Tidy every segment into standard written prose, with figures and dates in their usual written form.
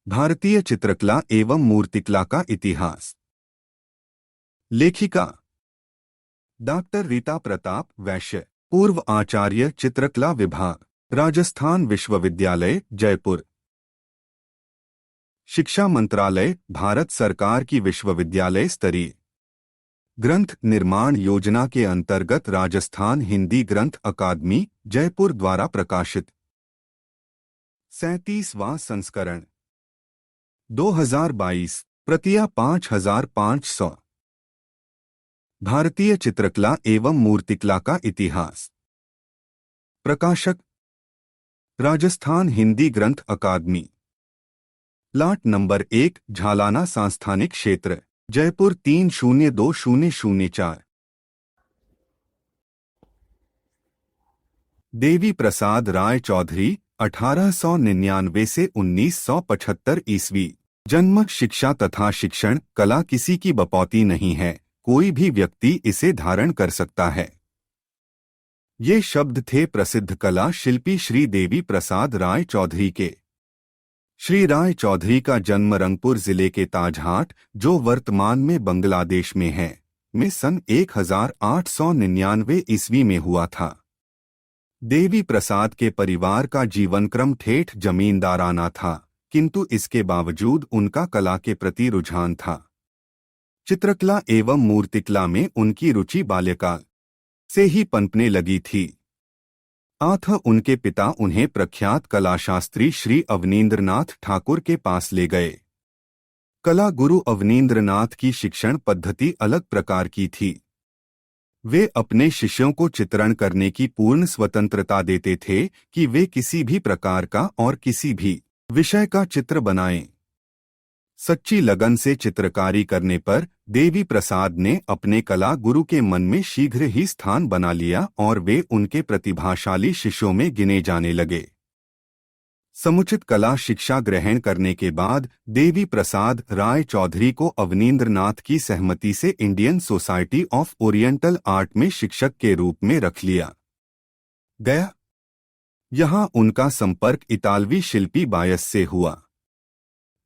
भारतीय चित्रकला एवं मूर्तिकला का इतिहास। लेखिका डॉक्टर रीता प्रताप वैश्य, पूर्व आचार्य चित्रकला विभाग, राजस्थान विश्वविद्यालय जयपुर। शिक्षा मंत्रालय, भारत सरकार की विश्वविद्यालय स्तरीय ग्रंथ निर्माण योजना के अंतर्गत राजस्थान हिंदी ग्रंथ अकादमी जयपुर द्वारा प्रकाशित 37वां संस्करण 2022, प्रतियां 5500। भारतीय चित्रकला एवं मूर्तिकला का इतिहास। प्रकाशक राजस्थान हिंदी ग्रंथ अकादमी, प्लाट नंबर 1, झालाना सांस्थानिक क्षेत्र, जयपुर 302004। देवी प्रसाद राय चौधरी 1899 से 1975 ईस्वी। जन्म, शिक्षा तथा शिक्षण। कला किसी की बपौती नहीं है, कोई भी व्यक्ति इसे धारण कर सकता है। ये शब्द थे प्रसिद्ध कला शिल्पी श्री देवी प्रसाद राय चौधरी के। श्री राय चौधरी का जन्म रंगपुर जिले के ताजहाट, जो वर्तमान में बांग्लादेश में है, में सन 1899 ईस्वी में हुआ था। देवी प्रसाद के परिवार का जीवनक्रम ठेठ जमींदाराना था, किंतु इसके बावजूद उनका कला के प्रति रुझान था। चित्रकला एवं मूर्तिकला में उनकी रुचि बाल्यकाल से ही पनपने लगी थी। अतः उनके पिता उन्हें प्रख्यात कलाशास्त्री श्री अवनींद्रनाथ ठाकुर के पास ले गए। कला गुरु अवनींद्रनाथ की शिक्षण पद्धति अलग प्रकार की थी। वे अपने शिष्यों को चित्रण करने की पूर्ण स्वतंत्रता देते थे कि वे किसी भी प्रकार का और किसी भी विषय का चित्र बनाएं। सच्ची लगन से चित्रकारी करने पर देवी प्रसाद ने अपने कला गुरु के मन में शीघ्र ही स्थान बना लिया और वे उनके प्रतिभाशाली शिष्यों में गिने जाने लगे। समुचित कला शिक्षा ग्रहण करने के बाद देवी प्रसाद राय चौधरी को अवनींद्रनाथ की सहमति से Indian society of oriental art में शिक्षक के रूप में रख लिया गया। यहाँ उनका संपर्क इतालवी शिल्पी बायस से हुआ।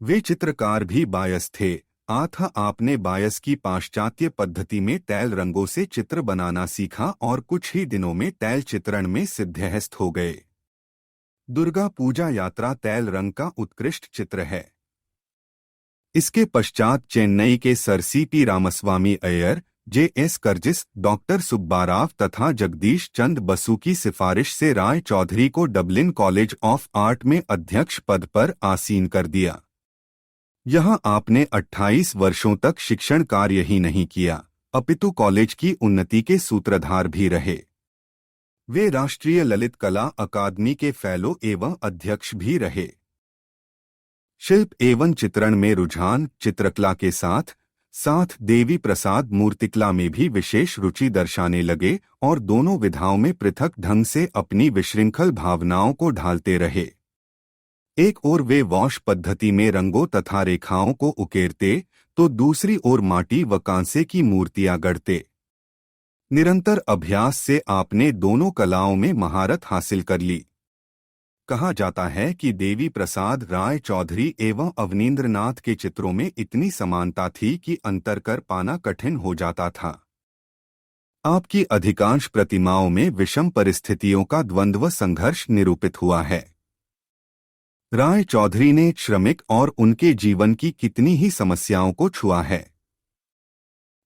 वे चित्रकार भी बायस थे, अतः आपने बायस की पाश्चात्य पद्धति में तैल रंगों से चित्र बनाना सीखा और कुछ ही दिनों में तैल चित्रण में सिद्धहस्त हो गए। दुर्गा पूजा यात्रा तैल रंग का उत्कृष्ट चित्र है। इसके पश्चात चेन्नई के सर सी.पी. रामास्वामी अय्यर, जे.एस. कर्जिस, डॉक्टर सुब्बाराव तथा जगदीश चंद बसु की सिफारिश से राय चौधरी को डबलिन कॉलेज ऑफ आर्ट में अध्यक्ष पद पर आसीन कर दिया। यहां आपने 28 वर्षों तक शिक्षण कार्य ही नहीं किया, अपितु कॉलेज की उन्नति के सूत्रधार भी रहे। वे राष्ट्रीय ललित कला अकादमी के फेलो एवं अध्यक्ष भी रहे। शिल्प एवं चित्रण में रुझान। चित्रकला के साथ साथ देवी प्रसाद मूर्तिकला में भी विशेष रुचि दर्शाने लगे और दोनों विधाओं में पृथक ढंग से अपनी विशृंखल भावनाओं को ढालते रहे। एक ओर वे वॉश पद्धति में रंगों तथा रेखाओं को उकेरते, तो दूसरी ओर माटी व कांसे की मूर्तियां गढ़ते। निरंतर अभ्यास से आपने दोनों कलाओं में महारत हासिल कर ली। कहा जाता है कि देवी प्रसाद राय चौधरी एवं अवनींद्रनाथ के चित्रों में इतनी समानता थी कि अंतर कर पाना कठिन हो जाता था। आपकी अधिकांश प्रतिमाओं में विषम परिस्थितियों का द्वंद्व संघर्ष निरूपित हुआ है। राय चौधरी ने श्रमिक और उनके जीवन की कितनी ही समस्याओं को छुआ है।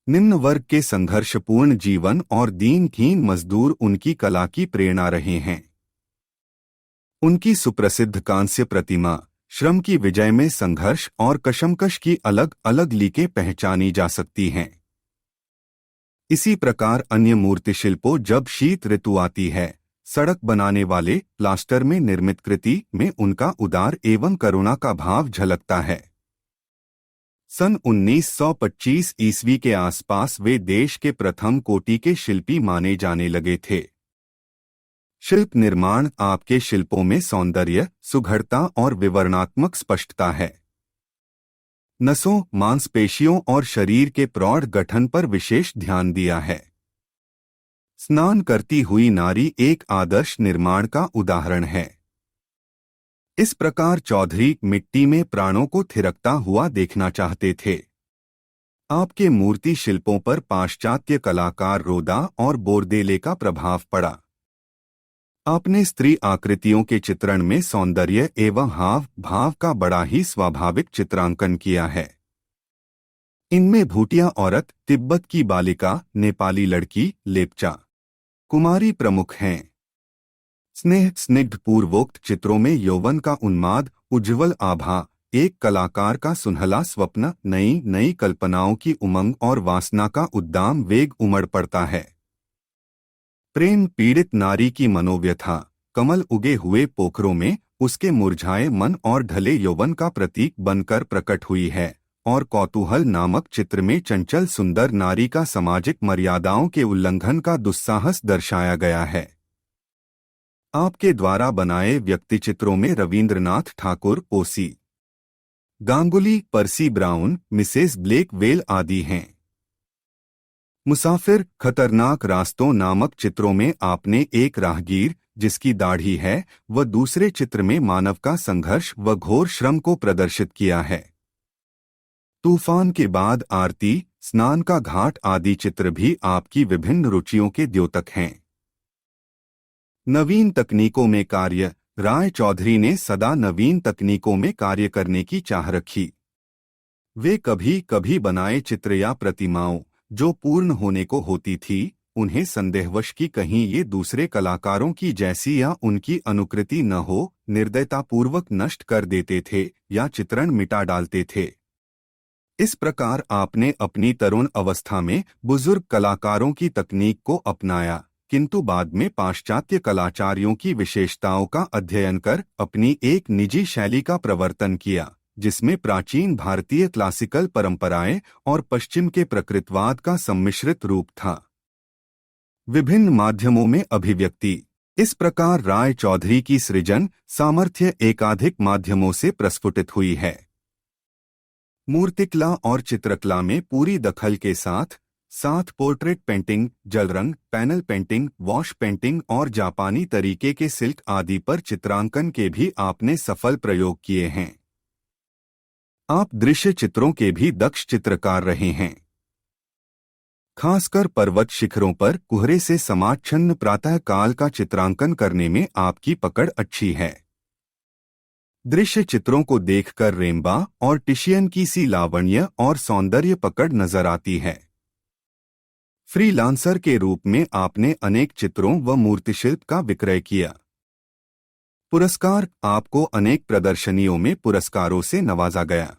निम्न वर्ग के संघर्षपूर्ण जीवन और दीनहीन मजदूर उनकी कला की प्रेरणा रहे हैं। उनकी सुप्रसिद्ध कांस्य प्रतिमा श्रम की विजय में संघर्ष और कशमकश की अलग अलग लीकें पहचानी जा सकती हैं। इसी प्रकार अन्य मूर्तिशिल्पों, जब शीत ऋतु आती है, सड़क बनाने वाले प्लास्टर में निर्मित कृति में उनका उदार एवं करुणा का भाव झलकता है। सन 1925 ईस्वी के आसपास वे देश के प्रथम कोटि के शिल्पी माने जाने लगे थे। शिल्प निर्माण। आपके शिल्पों में सौंदर्य, सुघड़ता और विवरणात्मक स्पष्टता है। नसों, मांसपेशियों और शरीर के प्रौढ़ गठन पर विशेष ध्यान दिया है। स्नान करती हुई नारी एक आदर्श निर्माण का उदाहरण है। इस प्रकार चौधरी मिट्टी में प्राणों को थिरकता हुआ देखना चाहते थे। आपके मूर्ति शिल्पों पर पाश्चात्य कलाकार रोदा और बोरदेले का प्रभाव पड़ा। आपने स्त्री आकृतियों के चित्रण में सौंदर्य एवं हाव भाव का बड़ा ही स्वाभाविक चित्रांकन किया है। इनमें भूटिया औरत, तिब्बत की बालिका, नेपाली लड़की, लेप्चा कुमारी प्रमुख हैं। स्नेह स्निग्ध पूर्वोक्त चित्रों में यौवन का उन्माद, उज्ज्वल आभा, एक कलाकार का सुनहला स्वप्न, नई नई कल्पनाओं की उमंग और वासना का उद्दाम वेग उमड़ पड़ता है। प्रेम पीड़ित नारी की मनोव्यथा, कमल उगे हुए पोखरों में उसके मुरझाए मन और ढले यौवन का प्रतीक बनकर प्रकट हुई है, और कौतूहल नामक चित्र में चंचल सुंदर नारी का सामाजिक मर्यादाओं के उल्लंघन का दुस्साहस दर्शाया गया है। आपके द्वारा बनाए व्यक्तिचित्रों में Rabindranath Thakur, OC Ganguly, Percy Brown, Mrs Blakewell आदि हैं। मुसाफिर खतरनाक रास्तों नामक चित्रों में आपने एक राहगीर जिसकी दाढ़ी है व दूसरे चित्र में मानव का संघर्ष व घोर श्रम को प्रदर्शित किया है। तूफान के बाद आरती, स्नान का घाट आदि चित्र भी आपकी विभिन्न रुचियों के द्योतक हैं। नवीन तकनीकों में कार्य, राय चौधरी ने सदा नवीन तकनीकों में कार्य करने की चाह रखी। वे कभी कभी बनाए चित्र या प्रतिमाओं जो पूर्ण होने को होती थी, उन्हें संदेहवश कि कहीं ये दूसरे कलाकारों की जैसी या उनकी अनुकृति न हो, निर्दयतापूर्वक नष्ट कर देते थे या चित्रण मिटा डालते थे। इस प्रकार आपने अपनी तरुण अवस्था में बुजुर्ग कलाकारों की तकनीक को अपनाया, किंतु बाद में पाश्चात्य कलाचारियों की विशेषताओं का अध्ययन कर अपनी एक निजी शैली का प्रवर्तन किया, जिसमें प्राचीन भारतीय क्लासिकल परंपराएं और पश्चिम के प्रकृतवाद का सम्मिश्रित रूप था। विभिन्न माध्यमों में अभिव्यक्ति। इस प्रकार राय चौधरी की सृजन सामर्थ्य एकाधिक माध्यमों से प्रस्फुटित हुई है। मूर्तिकला और चित्रकला में पूरी दखल के साथ पोर्ट्रेट पेंटिंग, जलरंग, पैनल पेंटिंग, वॉश पेंटिंग और जापानी तरीके के सिल्क आदि पर चित्रांकन के भी आपने सफल प्रयोग किए हैं। आप दृश्य चित्रों के भी दक्ष चित्रकार रहे हैं। खासकर पर्वत शिखरों पर कुहरे से समाच्छन्न प्रातः काल का चित्रांकन करने में आपकी पकड़ अच्छी है। दृश्य चित्रों को देखकर रेम्बा और टिशियन की सी लावण्य और सौंदर्य पकड़ नजर आती है। फ्रीलांसर के रूप में आपने अनेक चित्रों व मूर्तिशिल्प का विक्रय किया। पुरस्कार। आपको अनेक प्रदर्शनियों में पुरस्कारों से नवाजा गया।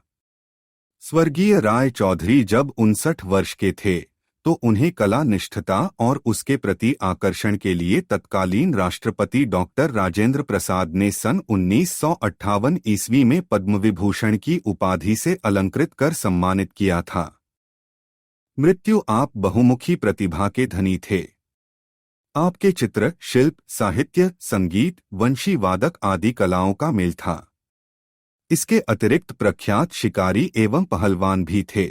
स्वर्गीय राय चौधरी जब 59 वर्ष के थे तो उन्हें कला निष्ठता और उसके प्रति आकर्षण के लिए तत्कालीन राष्ट्रपति डॉक्टर राजेंद्र प्रसाद ने सन 1958 ईस्वी में पद्म विभूषण की उपाधि से अलंकृत कर सम्मानित किया था। मृत्यु। आप बहुमुखी प्रतिभा के धनी थे। आपके चित्र, शिल्प, साहित्य, संगीत, वंशी वादक आदि कलाओं का मेल था। इसके अतिरिक्त प्रख्यात शिकारी एवं पहलवान भी थे।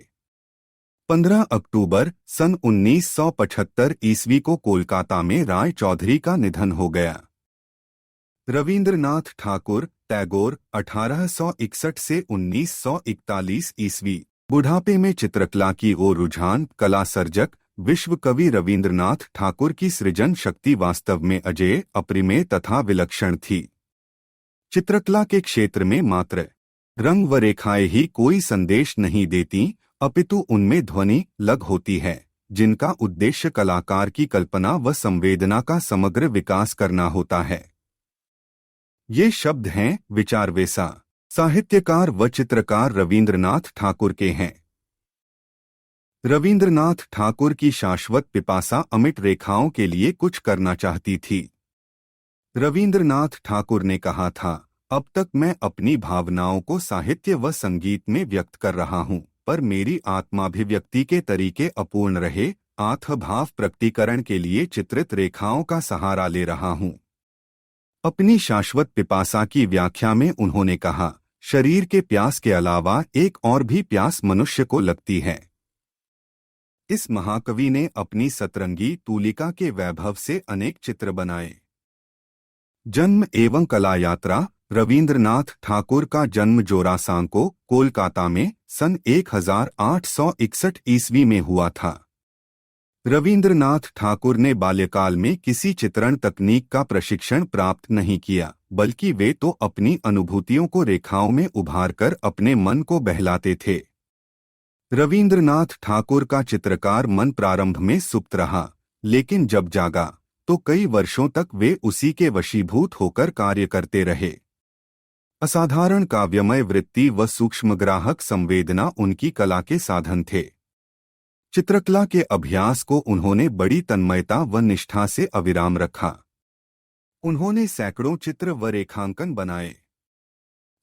15 अक्टूबर सन 1975 ईस्वी को कोलकाता में राय चौधरी का निधन हो गया। रवींद्रनाथ ठाकुर, टैगोर 1861 से 1941 ईस्वी। बुढ़ापे में चित्रकला की ओर रुझान। कला सर्जक विश्व कवि रवींद्रनाथ ठाकुर की सृजन शक्ति वास्तव में अजेय, अप्रिमेय तथा विलक्षण थी। चित्रकला के क्षेत्र में मात्र रंग व रेखाएं ही कोई संदेश नहीं देती, अपितु उनमें ध्वनि लग होती है, जिनका उद्देश्य कलाकार की कल्पना व संवेदना का समग्र विकास करना होता है। ये शब्द हैं विचारवेसा। साहित्यकार व चित्रकार रवींद्रनाथ ठाकुर के हैं। रवींद्रनाथ ठाकुर की शाश्वत पिपासा अमिट रेखाओं के लिए कुछ करना चाहती थी। रवींद्रनाथ ठाकुर ने कहा था, अब तक मैं अपनी भावनाओं को साहित्य व संगीत में व्यक्त कर रहा हूँ, पर मेरी आत्माभिव्यक्ति के तरीके अपूर्ण रहे। आत्मभाव प्रकटीकरण के लिए चित्रित रेखाओं का सहारा ले रहा हूँ। अपनी शाश्वत पिपासा की व्याख्या में उन्होंने कहा, शरीर के प्यास के अलावा एक और भी प्यास मनुष्य को लगती है। इस महाकवि ने अपनी सतरंगी तूलिका के वैभव से अनेक चित्र बनाए। जन्म एवं कला यात्रा। रवींद्रनाथ ठाकुर का जन्म जोरासांको, कोलकाता में सन 1861 ईस्वी में हुआ था। रवींद्रनाथ ठाकुर ने बाल्यकाल में किसी चित्रण तकनीक का प्रशिक्षण प्राप्त नहीं किया, बल्कि वे तो अपनी अनुभूतियों को रेखाओं में उभारकर अपने मन को बहलाते थे। रवींद्रनाथ ठाकुर का चित्रकार मन प्रारंभ में सुप्त रहा, लेकिन जब जागा तो कई वर्षों तक वे उसी के वशीभूत होकर कार्य करते रहे। असाधारण काव्यमय वृत्ति व सूक्ष्मग्राहक संवेदना उनकी कला के साधन थे। चित्रकला के अभ्यास को उन्होंने बड़ी तन्मयता व निष्ठा से अविराम रखा। उन्होंने सैकड़ों चित्र व रेखांकन बनाए।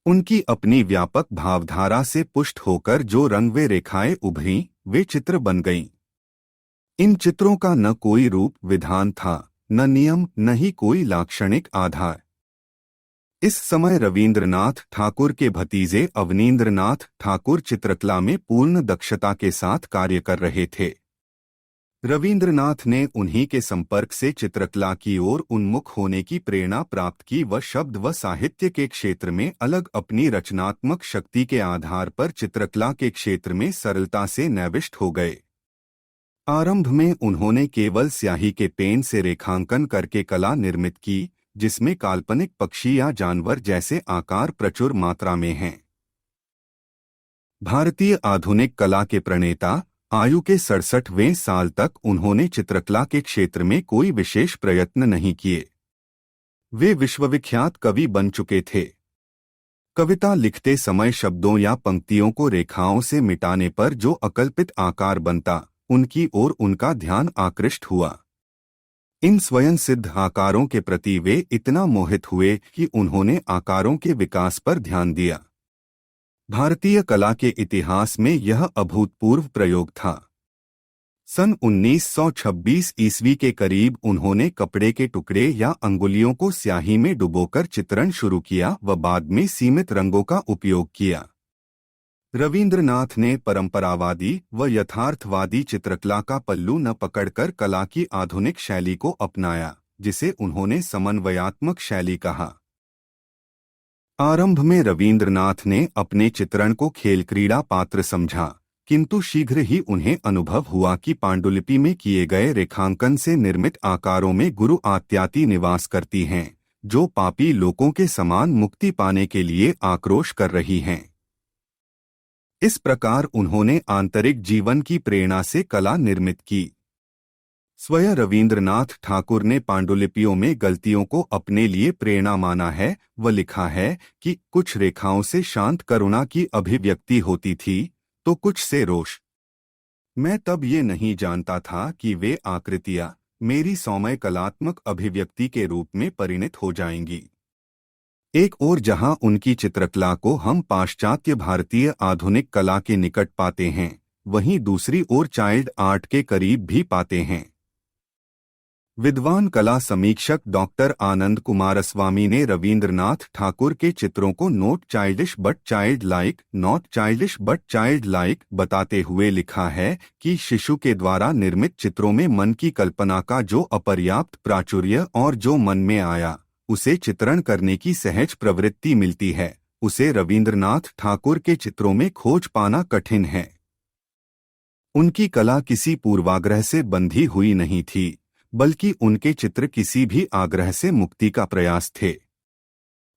उनकी अपनी व्यापक भावधारा से पुष्ट होकर जो रंग व रेखाएं उभरीं, वे चित्र बन गईं। इन चित्रों का न कोई रूप विधान था, न नियम, न ही कोई लाक्षणिक आधार। इस समय रवींद्रनाथ ठाकुर के भतीजे अवनींद्रनाथ ठाकुर चित्रकला में पूर्ण दक्षता के साथ कार्य कर रहे थे। रवींद्रनाथ ने उन्हीं के संपर्क से चित्रकला की ओर उन्मुख होने की प्रेरणा प्राप्त की व शब्द व साहित्य के क्षेत्र में अलग अपनी रचनात्मक शक्ति के आधार पर चित्रकला के क्षेत्र में सरलता से नैविष्ट हो गए। आरंभ में उन्होंने केवल स्याही के पेन से रेखांकन करके कला निर्मित की, जिसमें काल्पनिक पक्षी या जानवर जैसे आकार प्रचुर मात्रा में हैं। भारतीय आधुनिक कला के प्रणेता, आयु के 67वें साल तक उन्होंने चित्रकला के क्षेत्र में कोई विशेष प्रयत्न नहीं किए। वे विश्वविख्यात कवि बन चुके थे। कविता लिखते समय शब्दों या पंक्तियों को रेखाओं से मिटाने पर जो अकल्पित आकार बनता, उनकी ओर उनका ध्यान आकृष्ट हुआ। इन स्वयं सिद्ध आकारों के प्रति वे इतना मोहित हुए कि उन्होंने आकारों के विकास पर ध्यान दिया। भारतीय कला के इतिहास में यह अभूतपूर्व प्रयोग था। सन 1926 ईस्वी के करीब उन्होंने कपड़े के टुकड़े या अंगुलियों को स्याही में डुबोकर चित्रण शुरू किया व बाद में सीमित रंगों का उपयोग किया। रवींद्रनाथ ने परंपरावादी व यथार्थवादी चित्रकला का पल्लू न पकड़कर कला की आधुनिक शैली को अपनाया, जिसे उन्होंने समन्वयात्मक शैली कहा। आरंभ में रवींद्रनाथ ने अपने चित्रण को खेल क्रीड़ा पात्र समझा, किंतु शीघ्र ही उन्हें अनुभव हुआ कि पांडुलिपि में किए गए रेखांकन से निर्मित आकारों में गुरु आत्याति निवास करती हैं, जो पापी लोगों के समान मुक्ति पाने के लिए आक्रोश कर रही हैं। इस प्रकार उन्होंने आंतरिक जीवन की प्रेरणा से कला निर्मित की। स्वयं रवींद्रनाथ ठाकुर ने पांडुलिपियों में गलतियों को अपने लिए प्रेरणा माना है व लिखा है कि कुछ रेखाओं से शांत करुणा की अभिव्यक्ति होती थी तो कुछ से रोष। मैं तब ये नहीं जानता था कि वे आकृतियां मेरी सौम्य कलात्मक अभिव्यक्ति के रूप में परिणत हो जाएंगी। एक ओर जहां उनकी चित्रकला को हम पाश्चात्य भारतीय आधुनिक कला के निकट पाते हैं, वहीं दूसरी ओर चाइल्ड आर्ट के करीब भी पाते हैं। विद्वान कला समीक्षक डॉक्टर आनंद कुमारस्वामी ने रवींद्रनाथ ठाकुर के चित्रों को not childish but child like, not childish but child like बताते हुए लिखा है कि शिशु के द्वारा निर्मित चित्रों में मन की कल्पना का जो अपर्याप्त प्राचुर्य और जो मन में आया उसे चित्रण करने की सहज प्रवृत्ति मिलती है, उसे रवींद्रनाथ ठाकुर के चित्रों में खोज पाना कठिन है। उनकी कला किसी पूर्वाग्रह से बंधी हुई नहीं थी, बल्कि उनके चित्र किसी भी आग्रह से मुक्ति का प्रयास थे।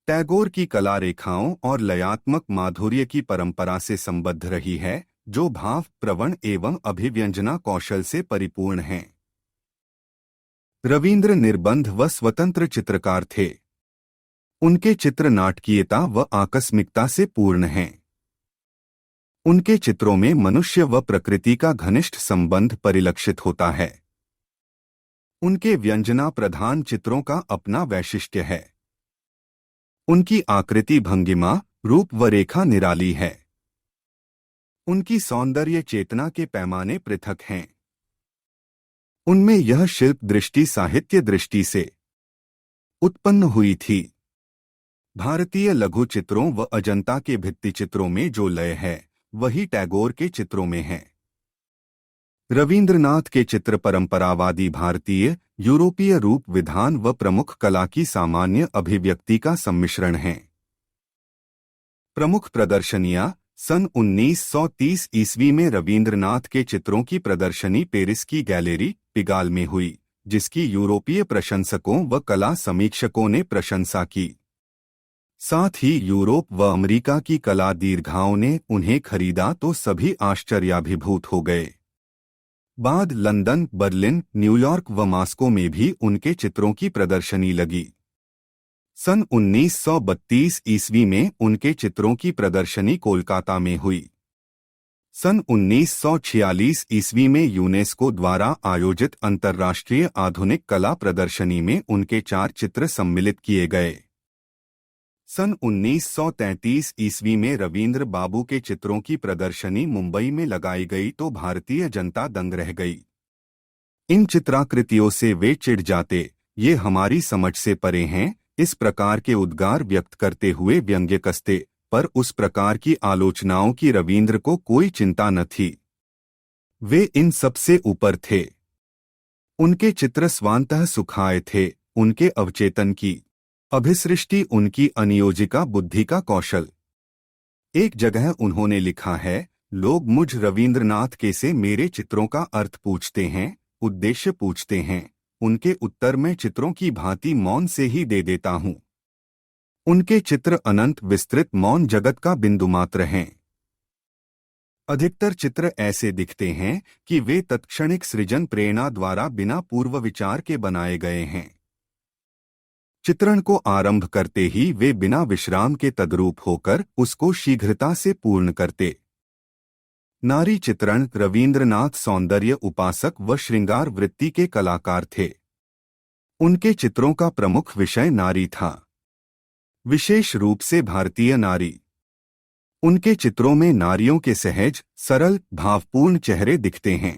टैगोर की कला रेखाओं और लयात्मक माधुर्य की परंपरा से संबद्ध रही है, जो भाव प्रवण एवं अभिव्यंजना कौशल से परिपूर्ण हैं। रवींद्र निर्बंध व स्वतंत्र चित्रकार थे। उनके चित्र नाटकीयता व आकस्मिकता से पूर्ण हैं। उनके चित्रों में मनुष्य व प्रकृति का घनिष्ठ संबंध परिलक्षित होता है। उनके व्यंजना प्रधान चित्रों का अपना वैशिष्ट्य है। उनकी आकृति भंगिमा, रूप व रेखा निराली है। उनकी सौंदर्य चेतना के पैमाने पृथक हैं। उनमें यह शिल्प दृष्टि साहित्य दृष्टि से उत्पन्न हुई थी। भारतीय लघु चित्रों व अजंता के भित्ति चित्रों में जो लय है, वही टैगोर के चित्रों में है। रवींद्रनाथ के चित्र परंपरावादी भारतीय, यूरोपीय रूप विधान व प्रमुख कला की सामान्य अभिव्यक्ति का सम्मिश्रण हैं। प्रमुख प्रदर्शनियां सन 1930 ईस्वी में रवींद्रनाथ के चित्रों की प्रदर्शनी पेरिस की गैलरी पिगाल में हुई, जिसकी यूरोपीय प्रशंसकों व कला समीक्षकों ने प्रशंसा की। साथ ही यूरोप व अमेरिका की कला दीर्घाओं ने उन्हें खरीदा तो सभी आश्चर्याभिभूत हो गए। बाद लंदन, बर्लिन, न्यूयॉर्क व मॉस्को में भी उनके चित्रों की प्रदर्शनी लगी। सन 1932 ईस्वी में उनके चित्रों की प्रदर्शनी कोलकाता में हुई। सन 1946 ईस्वी में यूनेस्को द्वारा आयोजित अंतर्राष्ट्रीय आधुनिक कला प्रदर्शनी में उनके 4 चित्र सम्मिलित किए गए। सन 1933 ईस्वी में रवींद्र बाबू के चित्रों की प्रदर्शनी मुंबई में लगाई गई तो भारतीय जनता दंग रह गई। इन चित्राकृतियों से वे चिढ़ जाते, ये हमारी समझ से परे हैं, इस प्रकार के उद्गार व्यक्त करते हुए व्यंग्य कसते, पर उस प्रकार की आलोचनाओं की रवींद्र को कोई चिंता न थी। वे इन सबसे ऊपर थे। उनके चित्र स्वांतः सुखाए थे, उनके अवचेतन की अभिसृष्टि उनकी अनियोजिका बुद्धि का कौशल। एक जगह उन्होंने लिखा है, लोग मुझ रवींद्रनाथ के से मेरे चित्रों का अर्थ पूछते हैं, उद्देश्य पूछते हैं, उनके उत्तर में चित्रों की भांति मौन से ही दे देता हूं। उनके चित्र अनंत विस्तृत मौन जगत का बिंदु मात्र हैं। अधिकतर चित्र ऐसे दिखते हैं कि वे तत्क्षणिक सृजन प्रेरणा द्वारा बिना पूर्व विचार के बनाए गए हैं। चित्रण को आरंभ करते ही वे बिना विश्राम के तद्रूप होकर उसको शीघ्रता से पूर्ण करते। नारी चित्रण रवींद्रनाथ सौंदर्य उपासक व श्रृंगार वृत्ति के कलाकार थे। उनके चित्रों का प्रमुख विषय नारी था, विशेष रूप से भारतीय नारी। उनके चित्रों में नारियों के सहज, सरल, भावपूर्ण चेहरे दिखते हैं।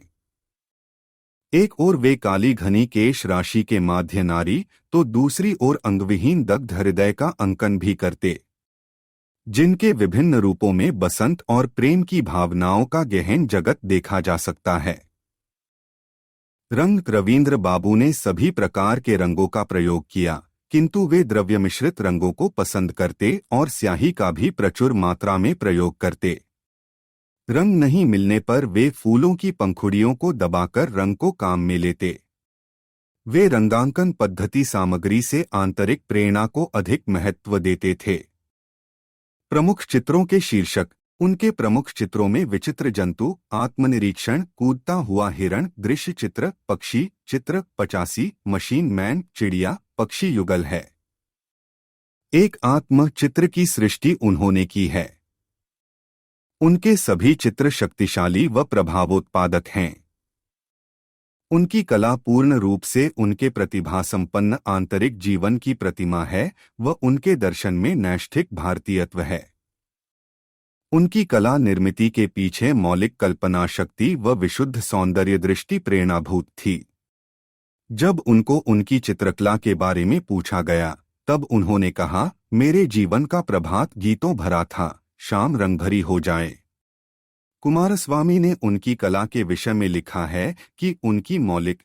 एक ओर वे काली घनी केश राशि के माध्य नारी, तो दूसरी ओर अंगविहीन दग्ध हृदय का अंकन भी करते, जिनके विभिन्न रूपों में बसंत और प्रेम की भावनाओं का गहन जगत देखा जा सकता है। रंग रवींद्र बाबू ने सभी प्रकार के रंगों का प्रयोग किया, किंतु वे द्रव्य मिश्रित रंगों को पसंद करते और स्याही का भी प्रचुर मात्रा में प्रयोग करते। रंग नहीं मिलने पर वे फूलों की पंखुड़ियों को दबाकर रंग को काम में लेते। वे रंगांकन पद्धति सामग्री से आंतरिक प्रेरणा को अधिक महत्व देते थे। प्रमुख चित्रों के शीर्षक। उनके प्रमुख चित्रों में विचित्र जंतु, आत्मनिरीक्षण, कूदता हुआ हिरण, दृश्य चित्र, पक्षी चित्र, 85, मशीन मैन, चिड़िया, पक्षी युगल है। एक आत्म चित्र की सृष्टि उन्होंने की है। उनके सभी चित्र शक्तिशाली व प्रभावोत्पादक हैं। उनकी कला पूर्ण रूप से उनके प्रतिभा संपन्न आंतरिक जीवन की प्रतिमा है व उनके दर्शन में नैष्ठिक भारतीयत्व है। उनकी कला निर्मिति के पीछे मौलिक कल्पना शक्ति व विशुद्ध सौंदर्य दृष्टि प्रेरणाभूत थी। जब उनको उनकी चित्रकला के बारे में पूछा गया, तब उन्होंने कहा, मेरे जीवन का प्रभात गीतों भरा था, शाम रंगभरी हो जाए। कुमारस्वामी ने उनकी कला के विषय में लिखा है कि उनकी मौलिक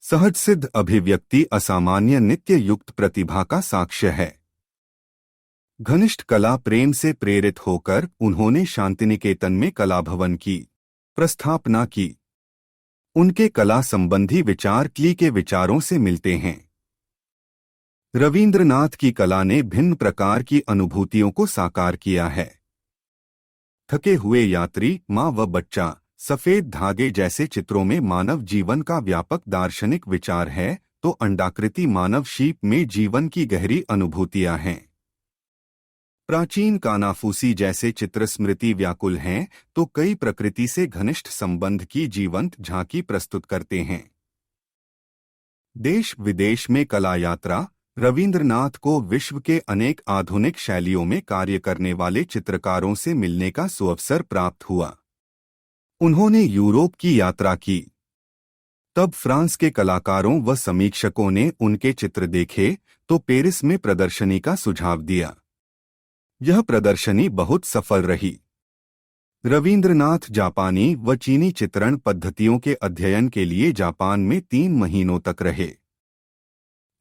सहज सिद्ध अभिव्यक्ति असामान्य नित्य युक्त प्रतिभा का साक्ष्य है। घनिष्ठ कला प्रेम से प्रेरित होकर उन्होंने शांतिनिकेतन में कला भवन की प्रस्थापना की। उनके कला संबंधी विचार क्ली के विचारों से मिलते हैं। रवींद्रनाथ की कला ने भिन्न प्रकार की अनुभूतियों को साकार किया है। थके हुए यात्री, माँ व बच्चा, सफेद धागे जैसे चित्रों में मानव जीवन का व्यापक दार्शनिक विचार है, तो अंडाकृति मानव शीप में जीवन की गहरी अनुभूतियां हैं। प्राचीन कानाफूसी जैसे चित्र स्मृति व्याकुल हैं, तो कई प्रकृति से घनिष्ठ संबंध की जीवंत झांकी प्रस्तुत करते हैं। देश विदेश में कला यात्रा। रवींद्रनाथ को विश्व के अनेक आधुनिक शैलियों में कार्य करने वाले चित्रकारों से मिलने का सुअवसर प्राप्त हुआ। उन्होंने यूरोप की यात्रा की। तब फ्रांस के कलाकारों व समीक्षकों ने उनके चित्र देखे तो पेरिस में प्रदर्शनी का सुझाव दिया। यह प्रदर्शनी बहुत सफल रही। रवींद्रनाथ जापानी व चीनी चित्रण पद्धतियों के अध्ययन के लिए जापान में 3 महीनों तक रहे।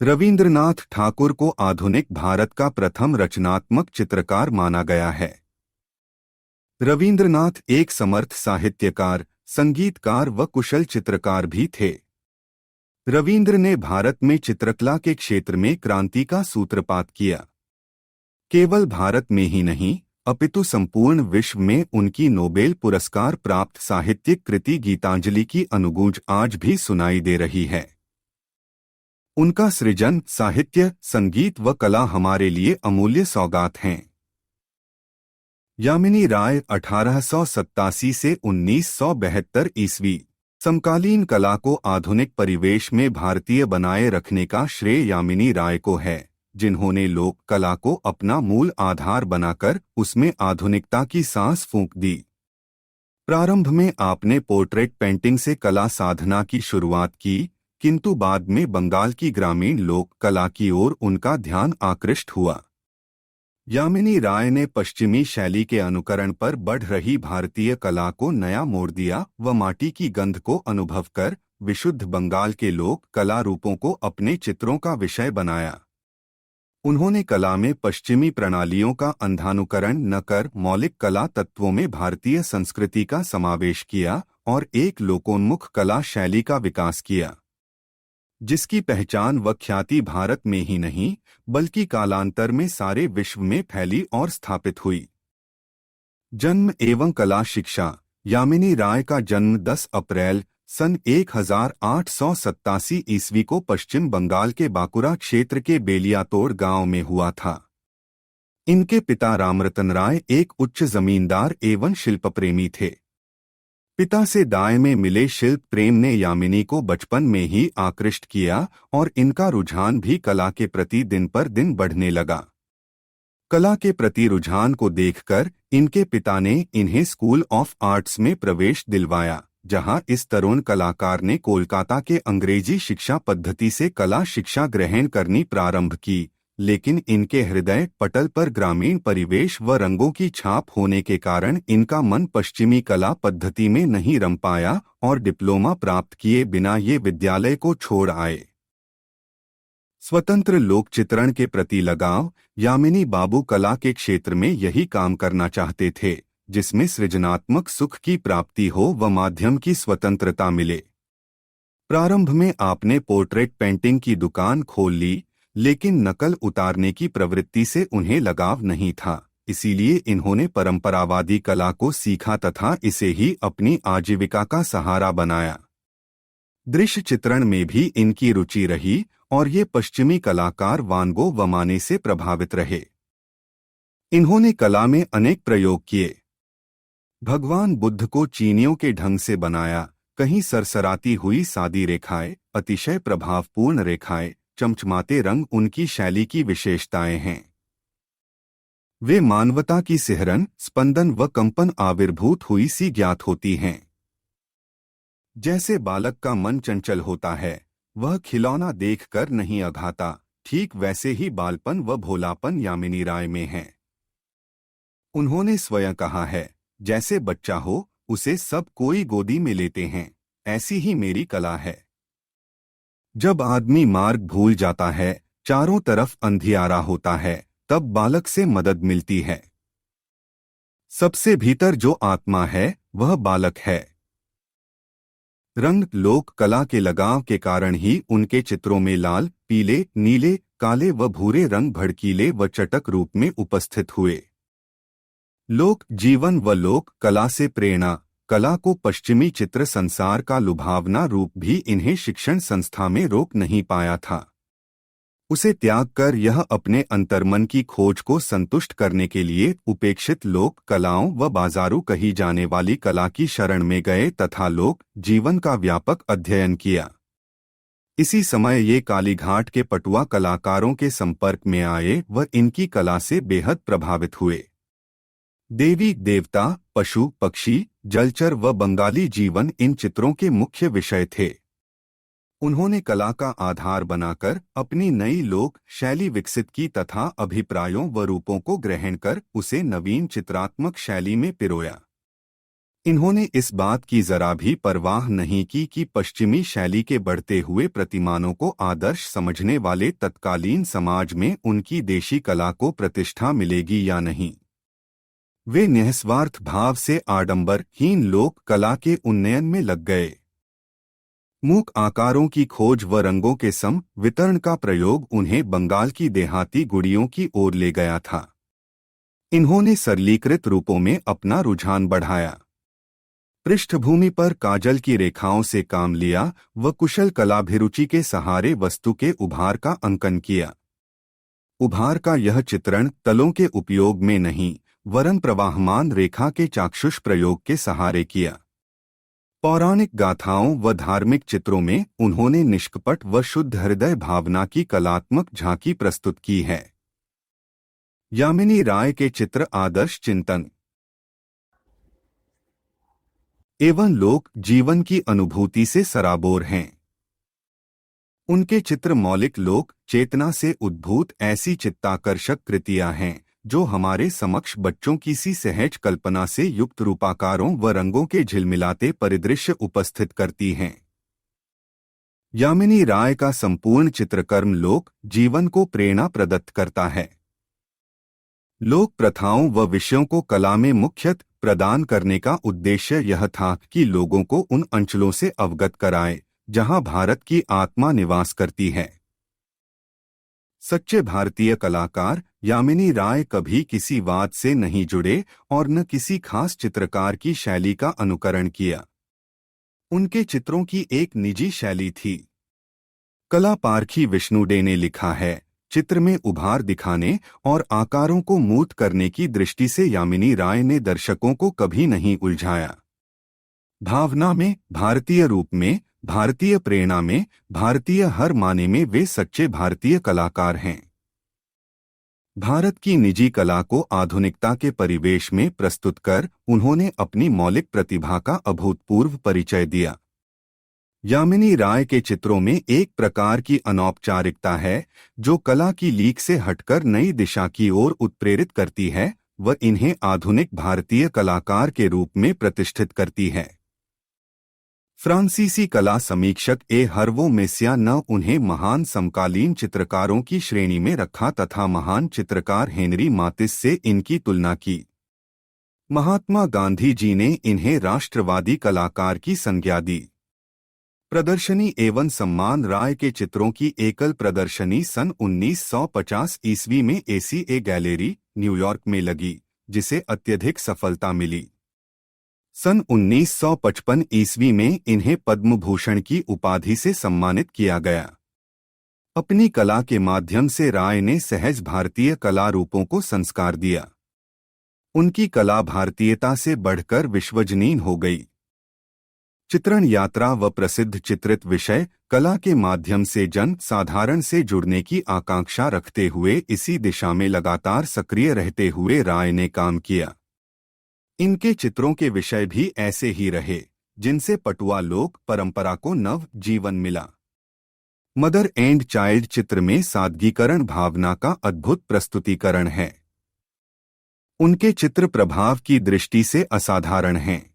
रविंद्रनाथ ठाकुर को आधुनिक भारत का प्रथम रचनात्मक चित्रकार माना गया है। रविंद्रनाथ एक समर्थ साहित्यकार, संगीतकार व कुशल चित्रकार भी थे। रविंद्र ने भारत में चित्रकला के क्षेत्र में क्रांति का सूत्रपात किया। केवल भारत में ही नहीं, अपितु संपूर्ण विश्व में उनकी नोबेल पुरस्कार प्राप्त साहित्यिक कृति गीतांजलि की अनुगूंज आज भी सुनाई दे रही है। उनका सृजन, साहित्य, संगीत व कला हमारे लिए अमूल्य सौगात हैं। यामिनी राय 1887 से 1972 ईस्वी। समकालीन कला को आधुनिक परिवेश में भारतीय बनाए रखने का श्रेय यामिनी राय को है, जिन्होंने लोक कला को अपना मूल आधार बनाकर उसमें आधुनिकता की सांस फूंक दी। प्रारंभ में आपने पोर्ट्रेट पेंटिंग से कला साधना की शुरुआत की, किंतु बाद में बंगाल की ग्रामीण लोक कला की ओर उनका ध्यान आकृष्ट हुआ। यामिनी राय ने पश्चिमी शैली के अनुकरण पर बढ़ रही भारतीय कला को नया मोड़ दिया व माटी की गंध को अनुभव कर विशुद्ध बंगाल के लोक कला रूपों को अपने चित्रों का विषय बनाया। उन्होंने कला में पश्चिमी प्रणालियों का अंधानुकरण न कर मौलिक कला तत्वों में भारतीय संस्कृति का समावेश किया और एक लोकोन्मुख कला शैली का विकास किया, जिसकी पहचान व ख्याति भारत में ही नहीं बल्कि कालांतर में सारे विश्व में फैली और स्थापित हुई। जन्म एवं कला शिक्षा। यामिनी राय का जन्म 10 अप्रैल सन 1887 ईस्वी को पश्चिम बंगाल के बांकुरा क्षेत्र के बेलियातोड़ गांव में हुआ था। इनके पिता रामरतन राय एक उच्च जमींदार एवं शिल्पप्रेमी थे। पिता से दाय में मिले शिल्प प्रेम ने यामिनी को बचपन में ही आकृष्ट किया और इनका रुझान भी कला के प्रति दिन पर दिन बढ़ने लगा। कला के प्रति रुझान को देखकर इनके पिता ने इन्हें स्कूल ऑफ आर्ट्स में प्रवेश दिलवाया, जहां इस तरुण कलाकार ने कोलकाता के अंग्रेजी शिक्षा पद्धति से कला शिक्षा ग्रहण करनी प्रारंभ की, लेकिन इनके हृदय पटल पर ग्रामीण परिवेश व रंगों की छाप होने के कारण इनका मन पश्चिमी कला पद्धति में नहीं रम पाया और डिप्लोमा प्राप्त किए बिना ये विद्यालय को छोड़ आए। स्वतंत्र लोक चित्रण के प्रति लगाव। यामिनी बाबू कला के क्षेत्र में यही काम करना चाहते थे, जिसमें सृजनात्मक सुख की प्राप्ति हो व माध्यम की स्वतंत्रता मिले। प्रारंभ में आपने पोर्ट्रेट पेंटिंग की दुकान खोल ली, लेकिन नकल उतारने की प्रवृत्ति से उन्हें लगाव नहीं था, इसीलिए इन्होंने परंपरावादी कला को सीखा तथा इसे ही अपनी आजीविका का सहारा बनाया। दृश्य चित्रण में भी इनकी रुचि रही और ये पश्चिमी कलाकार वान गो व माने से प्रभावित रहे। इन्होंने कला में अनेक प्रयोग किए। भगवान बुद्ध को चीनियों के ढंग से बनाया, कहीं सरसराती हुई सादी रेखाएं, अतिशय प्रभावपूर्ण रेखाएं, चमचमाते रंग उनकी शैली की विशेषताएं हैं। वे मानवता की सिहरन, स्पंदन व कंपन आविर्भूत हुई सी ज्ञात होती हैं। जैसे बालक का मन चंचल होता है, वह खिलौना देखकर नहीं अघाता, ठीक वैसे ही बालपन व भोलापन यामिनी राय में है। उन्होंने स्वयं कहा है, जैसे बच्चा हो उसे सब कोई गोदी में लेते हैं, ऐसी ही मेरी कला है। जब आदमी मार्ग भूल जाता है, चारों तरफ अंधियारा होता है, तब बालक से मदद मिलती है। सबसे भीतर जो आत्मा है वह बालक है। रंग। लोक कला के लगाव के कारण ही उनके चित्रों में लाल, पीले, नीले, काले व भूरे रंग भड़कीले व चटक रूप में उपस्थित हुए। लोक जीवन व लोक कला से प्रेरणा। कला को पश्चिमी चित्र संसार का लुभावना रूप भी इन्हें शिक्षण संस्था में रोक नहीं पाया था। उसे त्याग कर यह अपने अंतर्मन की खोज को संतुष्ट करने के लिए उपेक्षित लोक कलाओं व बाजारू कही जाने वाली कला की शरण में गए तथा लोक जीवन का व्यापक अध्ययन किया। इसी समय ये कालीघाट के पटुआ कलाकारों के संपर्क में आए व इनकी कला से बेहद प्रभावित हुए। देवी देवता, पशु पक्षी, जलचर व बंगाली जीवन इन चित्रों के मुख्य विषय थे। उन्होंने कला का आधार बनाकर अपनी नई लोक शैली विकसित की तथा अभिप्रायों व रूपों को ग्रहण कर उसे नवीन चित्रात्मक शैली में पिरोया। इन्होंने इस बात की जरा भी परवाह नहीं की कि पश्चिमी शैली के बढ़ते हुए प्रतिमानों को आदर्श समझने वाले तत्कालीन समाज में उनकी देशी कला को प्रतिष्ठा मिलेगी या नहीं। वे निस्वार्थ भाव से आडंबरहीन लोक कला के उन्नयन में लग गए। मूक आकारों की खोज व रंगों के सम वितरण का प्रयोग उन्हें बंगाल की देहाती गुड़ियों की ओर ले गया था। इन्होंने सरलीकृत रूपों में अपना रुझान बढ़ाया, पृष्ठभूमि पर काजल की रेखाओं से काम लिया व कुशल कलाभिरुचि के सहारे वस्तु के उभार का अंकन किया। उभार का यह चित्रण तलों के उपयोग में नहीं वरन प्रवाहमान रेखा के चाक्षुष प्रयोग के सहारे किया। पौराणिक गाथाओं व धार्मिक चित्रों में उन्होंने निष्कपट व शुद्ध हृदय भावना की कलात्मक झांकी प्रस्तुत की है। यामिनी राय के चित्र आदर्श चिंतन एवं लोक जीवन की अनुभूति से सराबोर हैं। उनके चित्र मौलिक लोक चेतना से उद्भूत ऐसी चित्ताकर्षक कृतियां हैं जो हमारे समक्ष बच्चों की सी सहज कल्पना से युक्त रूपाकारों व रंगों के झिलमिलाते परिदृश्य उपस्थित करती हैं। यामिनी राय का संपूर्ण चित्रकर्म लोक जीवन को प्रेरणा प्रदत्त करता है। लोक प्रथाओं व विषयों को कला में मुख्यतः प्रदान करने का उद्देश्य यह था कि लोगों को उन अंचलों से अवगत कराए जहां भारत की आत्मा निवास करती है। सच्चे भारतीय कलाकार यामिनी राय कभी किसी वाद से नहीं जुड़े और न किसी खास चित्रकार की शैली का अनुकरण किया। उनके चित्रों की एक निजी शैली थी। कला पारखी विष्णुडे ने लिखा है, चित्र में उभार दिखाने और आकारों को मूर्त करने की दृष्टि से यामिनी राय ने दर्शकों को कभी नहीं उलझाया। भावना में, भारतीय रूप में, भारतीय प्रेरणा में, भारतीय हर माने में वे सच्चे भारतीय कलाकार हैं। भारत की निजी कला को आधुनिकता के परिवेश में प्रस्तुत कर उन्होंने अपनी मौलिक प्रतिभा का अभूतपूर्व परिचय दिया। यामिनी राय के चित्रों में एक प्रकार की अनौपचारिकता है जो कला की लीक से हटकर नई दिशा की ओर उत्प्रेरित करती है व इन्हें आधुनिक भारतीय कलाकार के रूप में प्रतिष्ठित करती है। फ्रांसीसी कला समीक्षक ए हर्वो मेसिया ने उन्हें महान समकालीन चित्रकारों की श्रेणी में रखा तथा महान चित्रकार हेनरी मातिस से इनकी तुलना की। महात्मा गांधी जी ने इन्हें राष्ट्रवादी कलाकार की संज्ञा दी। प्रदर्शनी एवं सम्मान राय के चित्रों की एकल प्रदर्शनी सन 1950 ईस्वी में एसीए गैलरी, न्यूयॉर्क में लगी, जिसे अत्यधिक सफलता मिली। सन 1955 ईस्वी में इन्हें पद्म भूषण की उपाधि से सम्मानित किया गया। अपनी कला के माध्यम से राय ने सहज भारतीय कला रूपों को संस्कार दिया। उनकी कला भारतीयता से बढ़कर विश्वजनीन हो गई। चित्रण यात्रा व प्रसिद्ध चित्रित विषय कला के माध्यम से जन साधारण से जुड़ने की आकांक्षा रखते हुए इसी दिशा में लगातार सक्रिय रहते हुए राय ने काम किया। इनके चित्रों के विषय भी ऐसे ही रहे जिनसे पटुआ लोक परंपरा को नव जीवन मिला। मदर एंड चाइल्ड चित्र में सादगीकरण भावना का अद्भुत प्रस्तुतिकरण है। उनके चित्र प्रभाव की दृष्टि से असाधारण हैं।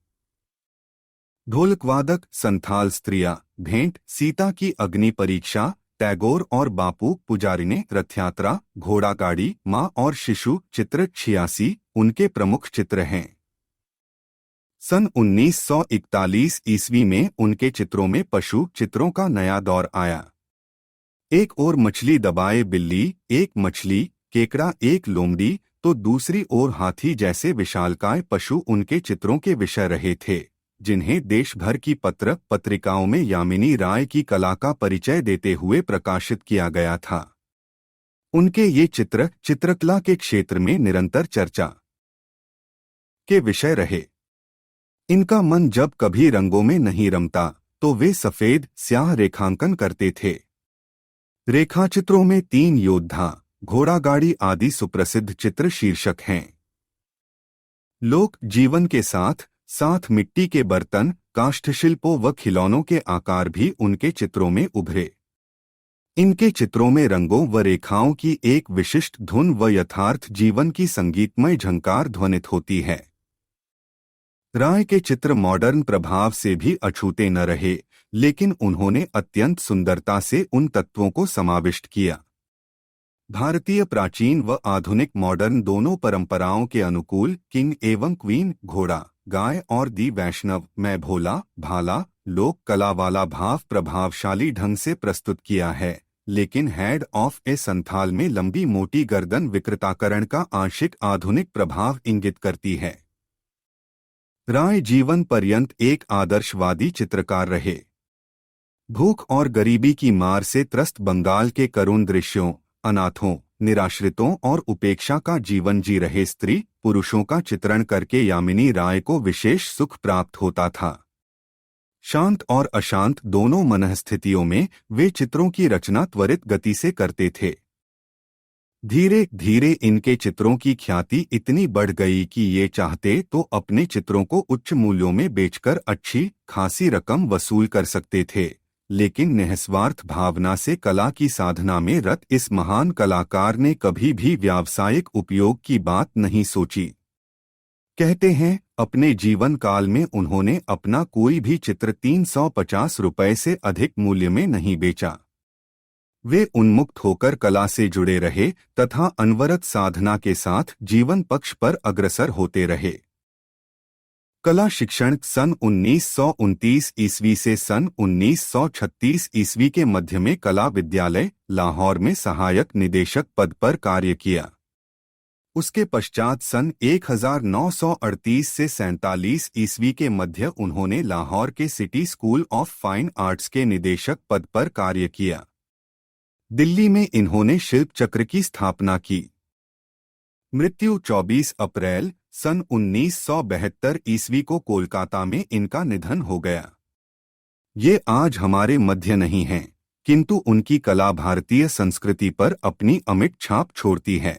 ढोलकवादक, संथाल स्त्रियां, भेंट, सीता की अग्नि परीक्षा, टैगोर और बापू पुजारी ने रथयात्रा, घोड़ा गाड़ी, माँ और शिशु चित्र 86 उनके प्रमुख चित्र हैं। सन 1941 ईस्वी में उनके चित्रों में पशु चित्रों का नया दौर आया। एक ओर मछली दबाए बिल्ली, एक मछली, केकड़ा, एक लोमड़ी, तो दूसरी ओर हाथी जैसे विशालकाय पशु उनके चित्रों के विषय रहे थे, जिन्हें देश भर की पत्र पत्रिकाओं में यामिनी राय की कला का परिचय देते हुए प्रकाशित किया गया था। उनके ये चित्र चित्रकला के क्षेत्र में निरंतर चर्चा के विषय रहे। इनका मन जब कभी रंगों में नहीं रमता तो वे सफेद स्याह रेखांकन करते थे। रेखाचित्रों में 3 योद्धा, घोड़ा गाड़ी आदि सुप्रसिद्ध चित्र शीर्षक हैं। लोक जीवन के साथ साथ मिट्टी के बर्तन, काष्ठशिल्पों व खिलौनों के आकार भी उनके चित्रों में उभरे। इनके चित्रों में रंगों व रेखाओं की एक विशिष्ट धुन व यथार्थ जीवन की संगीतमय झंकार ध्वनित होती है। राय के चित्र मॉडर्न प्रभाव से भी अछूते न रहे, लेकिन उन्होंने अत्यंत सुंदरता से उन तत्वों को समाविष्ट किया। भारतीय प्राचीन व आधुनिक मॉडर्न दोनों परंपराओं के अनुकूल किंग एवं क्वीन, घोड़ा, गाय और दी वैष्णव मैं भोला भाला लोक कला वाला भाव प्रभावशाली ढंग से प्रस्तुत किया है, लेकिन हेड ऑफ ए संथाल में लंबी मोटी गर्दन विकृताकरण का आंशिक आधुनिक प्रभाव इंगित करती है। राय जीवन पर्यंत एक आदर्शवादी चित्रकार रहे। भूख और गरीबी की मार से त्रस्त बंगाल के करुण दृश्यों, अनाथों, निराश्रितों और उपेक्षा का जीवन जी रहे स्त्री पुरुषों का चित्रण करके यामिनी राय को विशेष सुख प्राप्त होता था। शांत और अशांत दोनों मनःस्थितियों में वे चित्रों की रचना त्वरित गति से करते थे। धीरे धीरे इनके चित्रों की ख्याति इतनी बढ़ गई कि ये चाहते तो अपने चित्रों को उच्च मूल्यों में बेचकर अच्छी खासी रकम वसूल कर सकते थे, लेकिन निःस्वार्थ भावना से कला की साधना में रत इस महान कलाकार ने कभी भी व्यावसायिक उपयोग की बात नहीं सोची। कहते हैं, अपने जीवन काल में उन्होंने अपना कोई भी चित्र 350 रुपए से अधिक मूल्य में नहीं बेचा। वे उन्मुक्त होकर कला से जुड़े रहे तथा अनवरत साधना के साथ जीवन पक्ष पर अग्रसर होते रहे। कला शिक्षण सन 1929 ईस्वी से सन 1936 ईस्वी के मध्य में कला विद्यालय लाहौर में सहायक निदेशक पद पर कार्य किया। उसके पश्चात सन 1938 से 47 ईस्वी के मध्य उन्होंने लाहौर के city school of fine arts के निदेशक पद पर कार्य किया। दिल्ली में इन्होंने शिल्प चक्र की स्थापना की। मृत्यु 24 अप्रैल सन 1972 ईस्वी को कोलकाता में इनका निधन हो गया। ये आज हमारे मध्य नहीं हैं, किंतु उनकी कला भारतीय संस्कृति पर अपनी अमिट छाप छोड़ती है।